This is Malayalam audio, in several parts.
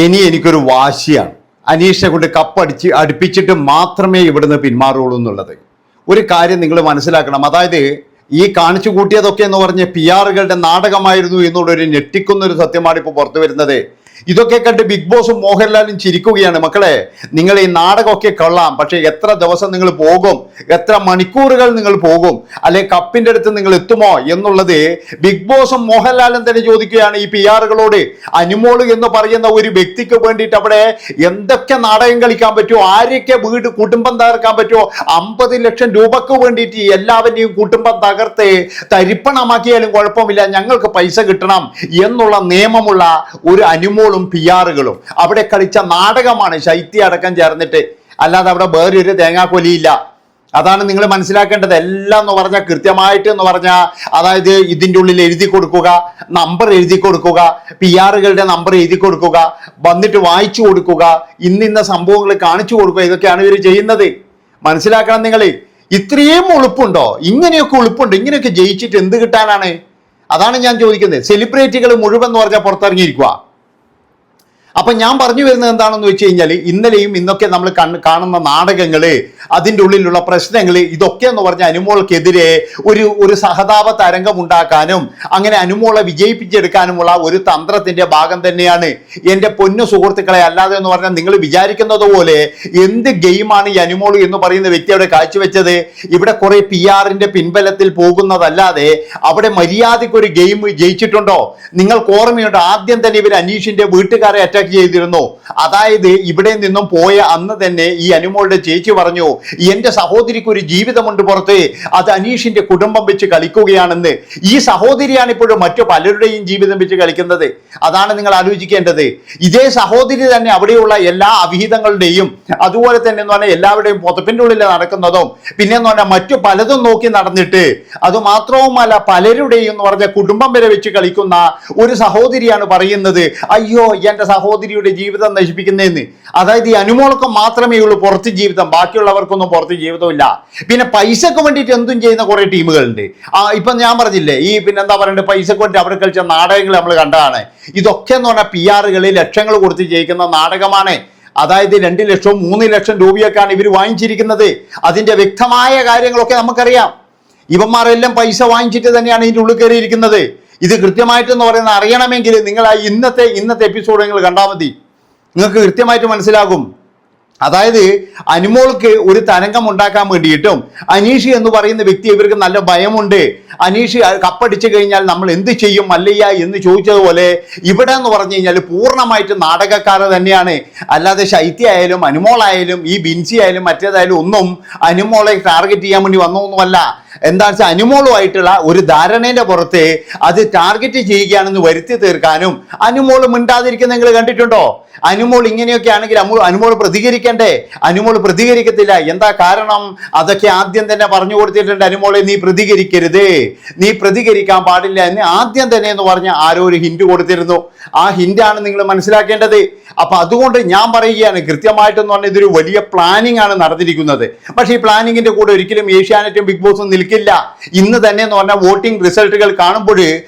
ഇനി എനിക്കൊരു വാശിയാണ്, അനീഷിനെ കൊണ്ട് അടുപ്പിച്ചിട്ട് മാത്രമേ ഇവിടുന്ന് പിന്മാറുള്ളൂ എന്നുള്ളത്. ഒരു കാര്യം നിങ്ങൾ മനസ്സിലാക്കണം, അതായത് ഈ കാണിച്ചു കൂട്ടിയതൊക്കെ എന്ന് പറഞ്ഞ PR-കളുടെ നാടകമായിരുന്നു എന്നുള്ളൊരു ഞെട്ടിക്കുന്നൊരു സത്യമാണ് ഇപ്പോൾ പുറത്തു വരുന്നത്. ഇതൊക്കെ കണ്ട് ബിഗ് ബോസും മോഹൻലാലും ചിരിക്കുകയാണ്. മക്കളെ, നിങ്ങൾ ഈ നാടകമൊക്കെ കൊള്ളാം, പക്ഷെ എത്ര ദിവസം നിങ്ങൾ പോകും, എത്ര മണിക്കൂറുകൾ നിങ്ങൾ പോകും, അല്ലെ കപ്പിന്റെ അടുത്ത് നിങ്ങൾ എത്തുമോ എന്നുള്ളത് ബിഗ് ബോസും മോഹൻലാലും തന്നെ ചോദിക്കുകയാണ് ഈ PR-കളോട്. അനുമോള് എന്ന് പറയുന്ന ഒരു വ്യക്തിക്ക് വേണ്ടിയിട്ട് അവിടെ എന്തൊക്കെ നാടകം കളിക്കാൻ പറ്റുമോ, ആരൊക്കെ വീട് കുടുംബം തകർക്കാൻ പറ്റുമോ, 50 ലക്ഷം രൂപക്ക് വേണ്ടിയിട്ട് എല്ലാവരുടെയും കുടുംബം തകർത്ത് തരിപ്പണമാക്കിയാലും കുഴപ്പമില്ല, ഞങ്ങൾക്ക് പൈസ കിട്ടണം എന്നുള്ള നിയമമുള്ള ഒരു അനുമോളും PR-കളും അവിടെ കളിച്ച നാടകമാണ്, ശൈത്യ അടക്കം ചേർന്നിട്ട്. അല്ലാതെ അവിടെ വേറൊരു തേങ്ങാക്കൊലിയില്ല. അതാണ് നിങ്ങൾ മനസ്സിലാക്കേണ്ടത്. എല്ലാം എന്ന് പറഞ്ഞാൽ കൃത്യമായിട്ട് എന്ന് പറഞ്ഞാൽ, അതായത് ഇതിൻ്റെ ഉള്ളിൽ എഴുതി കൊടുക്കുക, നമ്പർ എഴുതി കൊടുക്കുക, PR-കളുടെ നമ്പർ എഴുതി കൊടുക്കുക, വന്നിട്ട് വായിച്ചു കൊടുക്കുക, ഇന്നിന്ന സംഭവങ്ങൾ കാണിച്ചു കൊടുക്കുക, ഇതൊക്കെയാണ് ഇവർ ചെയ്യുന്നത്. മനസ്സിലാക്കണം നിങ്ങൾ. ഇത്രയും ഉളുപ്പുണ്ടോ? ഇങ്ങനെയൊക്കെ ഉളുപ്പുണ്ട്? ഇങ്ങനെയൊക്കെ ജയിച്ചിട്ട് എന്ത് കിട്ടാനാണ്? അതാണ് ഞാൻ ചോദിക്കുന്നത്. സെലിബ്രിറ്റികൾ മുഴുവൻ എന്ന് പറഞ്ഞാൽ പുറത്തിറങ്ങിയിരിക്കുക. അപ്പൊ ഞാൻ പറഞ്ഞു വരുന്നത് എന്താണെന്ന് വെച്ച് കഴിഞ്ഞാൽ, ഇന്നലെയും ഇന്നൊക്കെ നമ്മൾ കാണുന്ന നാടകങ്ങള്, അതിൻ്റെ ഉള്ളിലുള്ള പ്രശ്നങ്ങൾ, ഇതൊക്കെ എന്ന് പറഞ്ഞാൽ അനുമോൾക്കെതിരെ ഒരു സഹതാപ തരംഗം ഉണ്ടാക്കാനും അങ്ങനെ അനുമോളെ വിജയിപ്പിച്ചെടുക്കാനുമുള്ള ഒരു തന്ത്രത്തിന്റെ ഭാഗം തന്നെയാണ്. എൻ്റെ പൊന്നു സുഹൃത്തുക്കളെ, അല്ലാതെ എന്ന് പറഞ്ഞാൽ നിങ്ങൾ വിചാരിക്കുന്നത് പോലെ എന്ത് ഗെയിമാണ് ഈ അനുമോൾ എന്ന് പറയുന്ന വ്യക്തി അവിടെ കാഴ്ചവെച്ചത്? ഇവിടെ കുറെ PR-ന്റെ പിൻബലത്തിൽ പോകുന്നതല്ലാതെ അവിടെ മര്യാദയ്ക്ക് ഒരു ഗെയിം ജയിച്ചിട്ടുണ്ടോ? നിങ്ങൾക്ക് ഓർമ്മയുണ്ട്, ആദ്യം തന്നെ ഇവർ അനീഷിന്റെ വീട്ടുകാരെ അറ്റാക്ക് ചെയ്തിരുന്നു. അതായത് ഇവിടെ നിന്നും പോയ അന്ന് തന്നെ ഈ അനുമോളുടെ ചേച്ചി പറഞ്ഞു, എന്റെ സഹോദരിക്ക് ഒരു ജീവിതമുണ്ട് പുറത്ത്, അത് അനീഷിന്റെ കുടുംബം വെച്ച് കളിക്കുകയാണെന്ന്. ഈ സഹോദരിയാണ് ഇപ്പോഴും മറ്റു പലരുടെയും ജീവിതം വെച്ച് കളിക്കുന്നത്. അതാണ് നിങ്ങൾ ആലോചിക്കേണ്ടത്. ഇതേ സഹോദരി തന്നെ അവിടെയുള്ള എല്ലാ അവിഹിതങ്ങളുടെയും അതുപോലെ തന്നെ എന്ന് പറഞ്ഞാൽ എല്ലാവരുടെയും പുതപ്പിന്റെ ഉള്ളിൽ നടക്കുന്നതും പിന്നെ എന്ന് പറഞ്ഞാൽ മറ്റു പലതും നോക്കി നടന്നിട്ട്, അത് മാത്രവുമല്ല പലരുടെയും എന്ന് പറഞ്ഞ കുടുംബം വരെ വെച്ച് കളിക്കുന്ന ഒരു സഹോദരിയാണ് പറയുന്നത്, അയ്യോ എന്റെ സഹോദരിയുടെ ജീവിതം നശിപ്പിക്കുന്നതെന്ന്. അതായത് ഈ അനുമോളൊക്കെ മാത്രമേ ഉള്ളൂ പുറത്ത് ജീവിതം, ബാക്കിയുള്ളവർക്കൊന്നും പുറത്ത് ജീവിതമില്ല. പിന്നെ പൈസക്ക് വേണ്ടിയിട്ട് എന്തും ചെയ്യുന്ന കുറെ ടീമുകളുണ്ട്. ഇപ്പൊ ഞാൻ പറഞ്ഞില്ലേ, ഈ പിന്നെന്താ പറയണ്ടത്, പൈസക്ക് വേണ്ടി അവിടെ കളിച്ച നാടകങ്ങൾ നമ്മൾ കണ്ടതാണ്. ഇതൊക്കെ എന്ന് പറഞ്ഞാൽ PR-കള് ലക്ഷങ്ങൾ കൊടുത്ത് ജയിക്കുന്ന നാടകമാണ്. അതായത് 2 ലക്ഷവും 3 ലക്ഷം രൂപയൊക്കെയാണ് ഇവർ വാങ്ങിച്ചിരിക്കുന്നത്. അതിന്റെ വ്യക്തമായ കാര്യങ്ങളൊക്കെ നമുക്കറിയാം. ഇവന്മാരെല്ലാം പൈസ വാങ്ങിച്ചിട്ട് തന്നെയാണ് ഇതിൻ്റെ ഉള്ളിൽ കയറിയിരിക്കുന്നത്. ഇത് കൃത്യമായിട്ടെന്ന് പറയുന്നത് അറിയണമെങ്കിൽ നിങ്ങൾ ആ ഇന്നത്തെ എപ്പിസോഡ് നിങ്ങൾ കണ്ടാൽ മതി, നിങ്ങൾക്ക് കൃത്യമായിട്ട് മനസ്സിലാകും. അതായത് അനുമോൾക്ക് ഒരു തരംഗം ഉണ്ടാക്കാൻ വേണ്ടിയിട്ടും അനീഷ് എന്ന് പറയുന്ന വ്യക്തി ഇവർക്ക് നല്ല ഭയമുണ്ട്. അനീഷ് കപ്പടിച്ചു കഴിഞ്ഞാൽ നമ്മൾ എന്ത് ചെയ്യും മല്ലയ്യ എന്ന് ചോദിച്ചതുപോലെ ഇവിടെ എന്ന് പറഞ്ഞു കഴിഞ്ഞാൽ പൂർണ്ണമായിട്ട് നാടകക്കാർ തന്നെയാണ്. അല്ലാതെ ശൈത്യ ആയാലും അനുമോളായാലും ഈ ബിൻസി ആയാലും മറ്റേതായാലും ഒന്നും അനുമോളെ ടാർഗറ്റ് ചെയ്യാൻ വേണ്ടി വന്നൊന്നുമല്ല. എന്താ വെച്ചാൽ അനുമോളുമായിട്ടുള്ള ഒരു ധാരണയുടെ പുറത്ത് അത് ടാർഗറ്റ് ചെയ്യുകയാണെന്ന് വരുത്തി തീർക്കാനും അനുമോൾ മിണ്ടാതിരിക്കുന്ന നിങ്ങൾ കണ്ടിട്ടുണ്ടോ? അനുമോൾ ഇങ്ങനെയൊക്കെ ആണെങ്കിൽ അനുമോൾ പ്രതികരിക്കണ്ടേ? അനുമോൾ പ്രതികരിക്കത്തില്ല. എന്താ കാരണം? അതൊക്കെ ആദ്യം തന്നെ പറഞ്ഞു കൊടുത്തിട്ടുണ്ട്. അനുമോളെ നീ പ്രതികരിക്കരുത്, നീ പ്രതികരിക്കാൻ പാടില്ല എന്ന് ആദ്യം തന്നെ എന്ന് പറഞ്ഞ ആരോ ഒരു ഹിന്റ് കൊടുത്തിരുന്നു. ആ ഹിന്റാണ് നിങ്ങൾ മനസ്സിലാക്കേണ്ടത്. അപ്പൊ അതുകൊണ്ട് ഞാൻ പറയുകയാണ്, കൃത്യമായിട്ടെന്ന് പറഞ്ഞാൽ ഇതൊരു വലിയ പ്ലാനിങ് ആണ് നടന്നിരിക്കുന്നത്. പക്ഷേ ഈ പ്ലാനിങ്ങിന്റെ കൂടെ ഒരിക്കലും ഏഷ്യാനെറ്റും ബിഗ് ബോസും നിൽക്കില്ല. ഇന്ന് തന്നെ എന്ന് പറഞ്ഞാൽ വോട്ടിംഗ് റിസൾട്ടുകൾ കാണുമ്പോൾ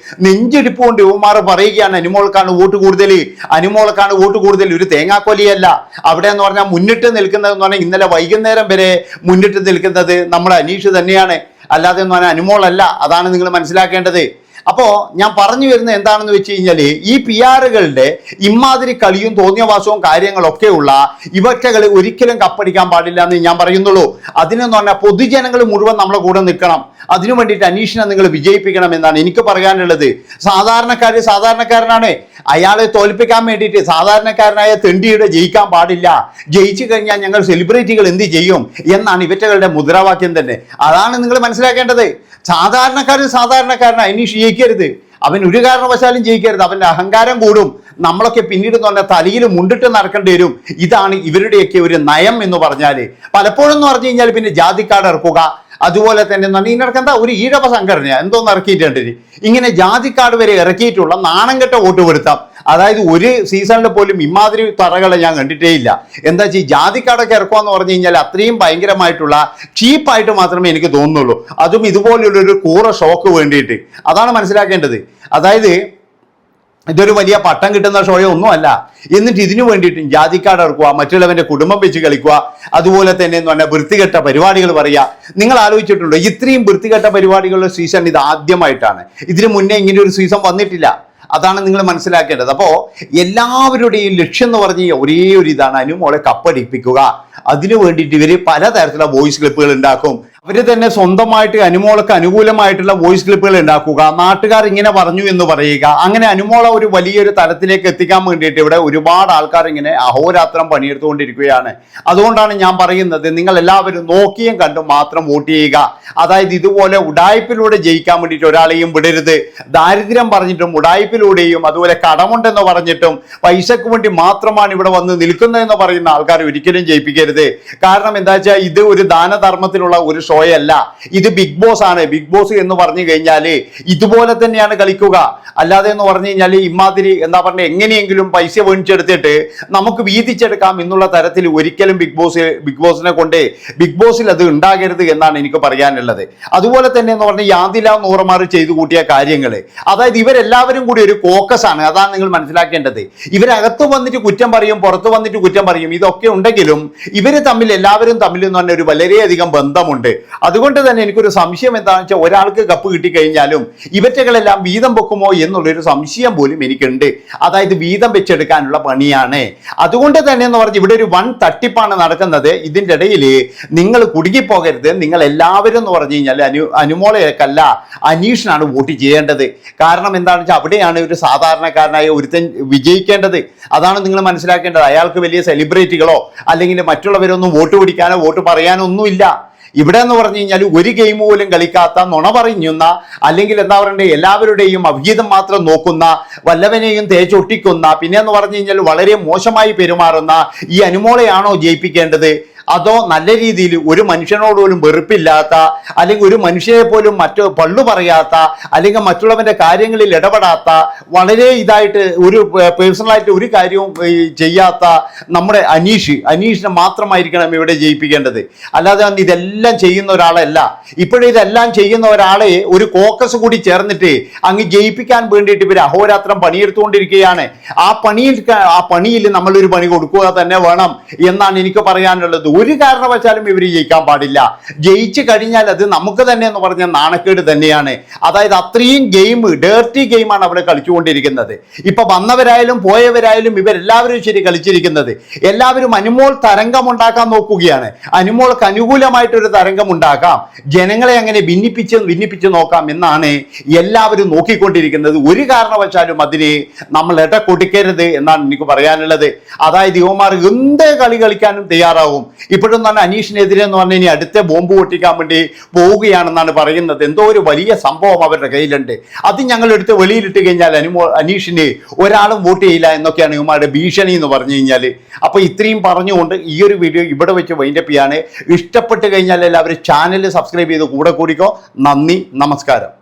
നെഞ്ചെടുപ്പ് കൊണ്ട് യുവമാർ പറയുകയാണ്, അനുമോൾക്കാണ് വോട്ട് കൂടുതൽ, അനുമോൾക്കാണ് വോട്ട് കൂടുതൽ. ഒരു തേങ്ങാക്കൊലിയല്ല അവിടെ എന്ന് പറഞ്ഞാൽ മുന്നിട്ട് നിൽക്കുന്നത് എന്ന് പറഞ്ഞാൽ ഇന്നലെ വൈകുന്നേരം വരെ മുന്നിട്ട് നിൽക്കുന്നത് നമ്മുടെ അനീഷ് തന്നെയാണ്, അല്ലാതെ എന്ന് പറഞ്ഞാൽ അനുമോളല്ല. അതാണ് നിങ്ങൾ മനസ്സിലാക്കേണ്ടത്. അപ്പോ ഞാൻ പറഞ്ഞു വരുന്നത് എന്താണെന്ന് വെച്ച് കഴിഞ്ഞാൽ, ഈ PR-കളുടെ ഇമാതിരി കളിയും തോന്നിയവാസവും കാര്യങ്ങളൊക്കെ ഉള്ള ഇവറ്റകൾ ഒരിക്കലും കപ്പടിക്കാൻ പാടില്ല എന്ന് ഞാൻ പറയുന്നുള്ളൂ. അതിനെന്ന് പറഞ്ഞാൽ പൊതുജനങ്ങൾ മുഴുവൻ നമ്മളെ കൂടെ നിൽക്കണം. അതിനു വേണ്ടിയിട്ട് അനീഷിനെ നിങ്ങൾ വിജയിപ്പിക്കണം എന്നാണ് എനിക്ക് പറയാനുള്ളത്. സാധാരണക്കാരനാണ്, അയാളെ തോൽപ്പിക്കാൻ വേണ്ടിയിട്ട് സാധാരണക്കാരനായ തെണ്ടിയുടെ ജയിക്കാൻ പാടില്ല. ജയിച്ചു കഴിഞ്ഞാൽ ഞങ്ങൾ സെലിബ്രിറ്റികൾ എന്ത് ചെയ്യും എന്നാണ് ഇവറ്റകളുടെ മുദ്രാവാക്യം തന്നെ. അതാണ് നിങ്ങൾ മനസ്സിലാക്കേണ്ടത്. സാധാരണക്കാരന് അനീഷ് ജയിക്കരുത്, അവൻ ഒരു കാരണവശാലും ജയിക്കരുത്. അവന്റെ അഹങ്കാരം കൂടും. നമ്മളൊക്കെ പിന്നീട് എന്ന് പറഞ്ഞാൽ തലയിൽ മുണ്ടിട്ട് നടക്കേണ്ടി വരും. ഇതാണ് ഇവരുടെയൊക്കെ ഒരു നയം എന്ന് പറഞ്ഞാൽ. പലപ്പോഴും എന്ന് പറഞ്ഞു കഴിഞ്ഞാൽ പിന്നെ ജാതിക്കാട് ഇറക്കുക, അതുപോലെ തന്നെ ഇതിനൊക്കെ എന്താ ഒരു ഈഴവ സംഘടന എന്തോന്ന് ഇറക്കിയിട്ടുണ്ട്. ഇങ്ങനെ ജാതിക്കാട് വരെ ഇറക്കിയിട്ടുള്ള നാണംകെട്ട വോട്ട് പെടുത്താം. അതായത് ഒരു സീസണിൽ പോലും ഇമാതിരി തറകളെ ഞാൻ കണ്ടിട്ടേ ഇല്ല. എന്താ വെച്ചാൽ ഈ ജാതിക്കാടൊക്കെ ഇറക്കുവാന്ന് പറഞ്ഞു കഴിഞ്ഞാൽ അത്രയും ഭയങ്കരമായിട്ടുള്ള ചീപ്പായിട്ട് മാത്രമേ എനിക്ക് തോന്നുന്നുള്ളൂ. അതും ഇതുപോലുള്ളൊരു കൂറ ഷോക്ക് വേണ്ടിയിട്ട്. അതാണ് മനസ്സിലാക്കേണ്ടത്. അതായത് ഇതൊരു വലിയ പട്ടം കിട്ടുന്ന ഷോയോ ഒന്നുമല്ല. എന്നിട്ട് ഇതിനു വേണ്ടിയിട്ടും ജാതിക്കാട് ഇറക്കുക, മറ്റുള്ളവന്റെ കുടുംബം വെച്ച് കളിക്കുക, അതുപോലെ തന്നെ എന്ന് പറഞ്ഞാൽ വൃത്തികെട്ട പരിപാടികൾ പറയുക. നിങ്ങൾ ആലോചിച്ചിട്ടുണ്ടോ, ഇത്രയും വൃത്തികെട്ട പരിപാടികളുടെ സീസൺ ഇത് ആദ്യമായിട്ടാണ്. ഇതിനു മുന്നേ ഇങ്ങനെ ഒരു സീസൺ വന്നിട്ടില്ല. അതാണ് നിങ്ങൾ മനസ്സിലാക്കേണ്ടത്. അപ്പോൾ എല്ലാവരുടെയും ലക്ഷ്യം എന്ന് പറഞ്ഞ ഒരേ ഒരു ഇതാണ്, അനുമോളെ കപ്പടിപ്പിക്കുക. അതിനു വേണ്ടിയിട്ട് ഇവർ പലതരത്തിലുള്ള വോയിസ് ക്ലിപ്പുകൾ ഉണ്ടാക്കും. അവർ തന്നെ സ്വന്തമായിട്ട് അനുമോളക്ക് അനുകൂലമായിട്ടുള്ള വോയിസ് ക്ലിപ്പുകൾ ഉണ്ടാക്കുക, നാട്ടുകാർ ഇങ്ങനെ പറഞ്ഞു എന്ന് പറയുക. അങ്ങനെ അനുമോള ഒരു വലിയൊരു തലത്തിലേക്ക് എത്തിക്കാൻ വേണ്ടിയിട്ട് ഇവിടെ ഒരുപാട് ആൾക്കാർ ഇങ്ങനെ അഹോരാത്രം പണിയെടുത്തുകൊണ്ടിരിക്കുകയാണ്. അതുകൊണ്ടാണ് ഞാൻ പറയുന്നത്, നിങ്ങൾ എല്ലാവരും നോക്കിയും കണ്ടും മാത്രം വോട്ട് ചെയ്യുക. അതായത് ഇതുപോലെ ഉടായ്പിലൂടെ ജയിക്കാൻ വേണ്ടിയിട്ട് ഒരാളെയും വിടരുത്. ദാരിദ്ര്യം പറഞ്ഞിട്ടും ഉടായ്പിലൂടെയും അതുപോലെ കടമുണ്ടെന്ന് പറഞ്ഞിട്ടും പൈസക്ക് വേണ്ടി മാത്രമാണ് ഇവിടെ വന്ന് നിൽക്കുന്നതെന്ന് പറയുന്ന ആൾക്കാർ ഒരിക്കലും ജയിപ്പിക്കരുത്. കാരണം എന്താ വെച്ചാൽ ഇത് ഒരു ദാനധർമ്മത്തിലുള്ള ഒരു ഷോയല്ല, ഇത് ബിഗ് ബോസ് ആണ്. ബിഗ് ബോസ് എന്ന് പറഞ്ഞു കഴിഞ്ഞാൽ ഇതുപോലെ തന്നെയാണ് കളിക്കുക. അല്ലാതെ എന്ന് പറഞ്ഞു കഴിഞ്ഞാൽ ഇമാതിരി എന്താ പറഞ്ഞ എങ്ങനെയെങ്കിലും പൈസ മേടിച്ചെടുത്തിട്ട് നമുക്ക് വീതിച്ചെടുക്കാം എന്നുള്ള തരത്തിൽ ഒരിക്കലും ബിഗ് ബോസിനെ കൊണ്ട് ബിഗ് ബോസിൽ അത് ഉണ്ടാകരുത് എന്നാണ് എനിക്ക് പറയാനുള്ളത്. അതുപോലെ തന്നെ എന്ന് പറഞ്ഞാൽ യാതില നൂറമാർ ചെയ്തു കൂട്ടിയ കാര്യങ്ങൾ, അതായത് ഇവരെല്ലാവരും കൂടി ഒരു കോക്കസ് ആണ്. അതാണ് നിങ്ങൾ മനസ്സിലാക്കേണ്ടത്. ഇവരകത്ത് വന്നിട്ട് കുറ്റം പറയും, പുറത്ത് വന്നിട്ട് കുറ്റം പറയും. ഇതൊക്കെ ഉണ്ടെങ്കിലും ഇവര് തമ്മിൽ എല്ലാവരും തമ്മിൽ എന്ന് പറഞ്ഞ ഒരു വളരെയധികം ബന്ധമുണ്ട്. അതുകൊണ്ട് തന്നെ എനിക്കൊരു സംശയം എന്താണെന്ന് വെച്ചാൽ, ഒരാൾക്ക് കപ്പ് കിട്ടിക്കഴിഞ്ഞാലും ഇവറ്റകളെല്ലാം വീതം വെക്കുമോ എന്നുള്ളൊരു സംശയം പോലും എനിക്കുണ്ട്. അതായത് വീതം വെച്ചെടുക്കാനുള്ള പണിയാണ്. അതുകൊണ്ട് തന്നെ എന്ന് പറഞ്ഞ് ഇവിടെ ഒരു വൺ തട്ടിപ്പാണ് നടക്കുന്നത്. ഇതിൻ്റെ ഇടയിൽ നിങ്ങൾ കുടുങ്ങിപ്പോകരുത്. നിങ്ങൾ എല്ലാവരും എന്ന് പറഞ്ഞു കഴിഞ്ഞാൽ അനുമോളെയൊക്കെയല്ല അനീഷിനാണ് വോട്ട് ചെയ്യേണ്ടത്. കാരണം എന്താണെന്ന് വെച്ചാൽ അവിടെയാണ് ഒരു സാധാരണക്കാരനായ ഒരുത്തൻ വിജയിക്കേണ്ടത്. അതാണ് നിങ്ങൾ മനസ്സിലാക്കേണ്ടത്. അയാൾക്ക് വലിയ സെലിബ്രിറ്റികളോ അല്ലെങ്കിൽ മറ്റുള്ളവരൊന്നും വോട്ട് പിടിക്കാനോ വോട്ട് പറയാനോ ഒന്നുമില്ല. ഇവിടെ എന്ന് പറഞ്ഞു കഴിഞ്ഞാൽ ഒരു ഗെയിം പോലും കളിക്കാത്ത, നുണ പറയുന്ന, അല്ലെങ്കിൽ എന്താ പറയണ്ടേ എല്ലാവരുടെയും അഭിഹിതം മാത്രം നോക്കുന്ന, വല്ലവനെയും തേച്ചൊട്ടിക്കുന്ന, പിന്നെ എന്ന് പറഞ്ഞു കഴിഞ്ഞാൽ വളരെ മോശമായി പെരുമാറുന്ന ഈ അനുമോളെയാണോ ജയിപ്പിക്കേണ്ടത്? അതോ നല്ല രീതിയിൽ ഒരു മനുഷ്യനോട് പോലും വെറുപ്പില്ലാത്ത, അല്ലെങ്കിൽ ഒരു മനുഷ്യരെ പോലും പള്ളു പറയാത്ത, അല്ലെങ്കിൽ മറ്റുള്ളവന്റെ കാര്യങ്ങളിൽ ഇടപെടാത്ത, വളരെ ഇതായിട്ട് ഒരു പേഴ്സണലായിട്ട് ഒരു കാര്യവും ചെയ്യാത്ത നമ്മുടെ അനീഷിനെ മാത്രമായിരിക്കണം ഇവിടെ ജയിപ്പിക്കേണ്ടത്. അല്ലാതെ ഇതെല്ലാം ചെയ്യുന്ന ഒരാളല്ല. ഇതെല്ലാം ചെയ്യുന്ന ഒരാളെ ഒരു കോക്കസ് കൂടി ചേർന്നിട്ട് അങ്ങ് ജയിപ്പിക്കാൻ വേണ്ടിയിട്ട് ഇവർ അഹോരാത്രം പണിയെടുത്തുകൊണ്ടിരിക്കുകയാണ്. ആ പണിയിൽ നമ്മളൊരു പണി കൊടുക്കുക തന്നെ വേണം എന്നാണ് എനിക്ക് പറയാനുള്ളത്. ഒരു കാരണവശാലും ഇവർ ജയിക്കാൻ പാടില്ല. ജയിച്ചു കഴിഞ്ഞാൽ അത് നമുക്ക് തന്നെ എന്ന് പറഞ്ഞ നാണക്കേട് തന്നെയാണ്. അതായത് അത്രയും ഡേർട്ടി ഗെയിമാണ് അവിടെ കളിച്ചുകൊണ്ടിരിക്കുന്നത്. ഇപ്പൊ വന്നവരായാലും പോയവരായാലും ഇവരെല്ലാവരും ശരി കളിച്ചിരിക്കുന്നത്. എല്ലാവരും അനുമോൾ തരംഗമുണ്ടാക്കാൻ നോക്കുകയാണ്. അനുമോൾക്ക് അനുകൂലമായിട്ടൊരു തരംഗം ഉണ്ടാക്കാം, ജനങ്ങളെ അങ്ങനെ ഭിന്നിപ്പിച്ച് നോക്കാം എന്നാണ് എല്ലാവരും നോക്കിക്കൊണ്ടിരിക്കുന്നത്. ഒരു കാരണവശാലും അതിന് നമ്മൾ ഇട കൊടുക്കരുത് എന്നാണ് എനിക്ക് പറയാനുള്ളത്. അതായത് യുവമാർ എന്ത് കളി കളിക്കാനും തയ്യാറാവും. ഇപ്പോഴും തന്നെ അനീഷിനെതിരെ എന്ന് പറഞ്ഞാൽ ഇനി അടുത്ത ബോംബ് പൊട്ടിക്കാൻ വേണ്ടി പോവുകയാണെന്നാണ് പറയുന്നത്. എന്തോ ഒരു വലിയ സംഭവം അവരുടെ കയ്യിലുണ്ട്. അത് ഞങ്ങൾ എടുത്ത് വെളിയിലിട്ട് കഴിഞ്ഞാൽ അനീഷിന് ഒരാളും വോട്ട് ചെയ്യില്ല എന്നൊക്കെയാണ് ഇവന്മാരുടെ ഭീഷണി എന്ന് പറഞ്ഞു കഴിഞ്ഞാൽ. അപ്പോൾ ഇത്രയും പറഞ്ഞുകൊണ്ട് ഈ ഒരു വീഡിയോ ഇവിടെ വെച്ച് വൈൻഡപ്പ് ചെയ്യാണ്. ഇഷ്ടപ്പെട്ട് കഴിഞ്ഞാൽ എല്ലാവരും ചാനൽ സബ്സ്ക്രൈബ് ചെയ്ത് കൂടെ കൂടിക്കോ. നന്ദി, നമസ്കാരം.